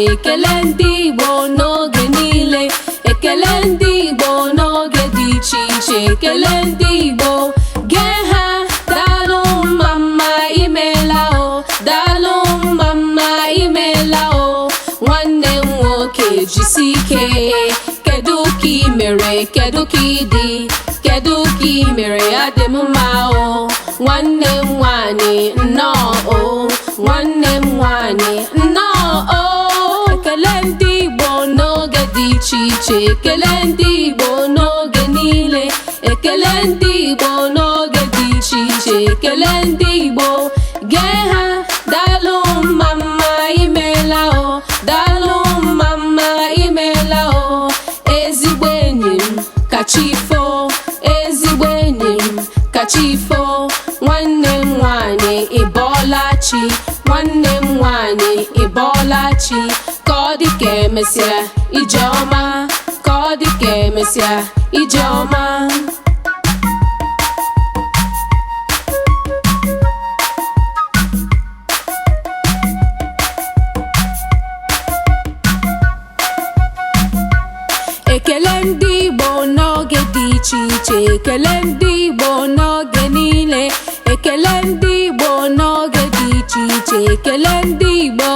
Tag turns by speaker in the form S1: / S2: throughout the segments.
S1: ekele ndị Igbo n'oge niile, ekele ndị Igbo n'oge dị iche iche, ekele ndị Igbo gee ha daalụ mama imela o, daalụ mama imela o. Nwanne m nwoke jisi ike, kedu ka ị mere, kedu ka ị dị, kedu ka ị mere, adị m mma o. Nwanne m nwanyị nnọọ o, nwanne m nwanyị nnọọ o. Ekele ndị Igbo n'oge dị iche iche, ekele ndị Igbo n'oge niile, ekele ndị Igbo n'oge dị iche iche, ekele ndị Igbo gee ha daalụ mama imela o, daalụ mama imela o. Ezigbo enyi m kachifo, ezigbo enyi m kachifo. Nwanne m nwanyị ịbọọla chi, nwanne m nwanyị ịbọọla chi. Ka ọ dị ka emesịa ije ọma, ka ọ dị ka emesịa ije ọma. Ekele ndị Igbo n'oge dị iche iche, ekele ndị Igbo n'oge niile, ekele ndị Igbo n'oge dị iche iche, ekele ndị Igbo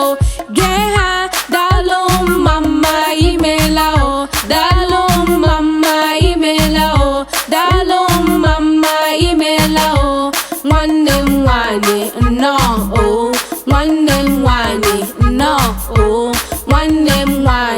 S1: gee ha daalụ mama imela o, daalụ mama imela o, daalụ mama imela o. Nwanne m nwanyị nnọọ o, nwanne m nwanyị nnọọ o, nwanne m nwanyị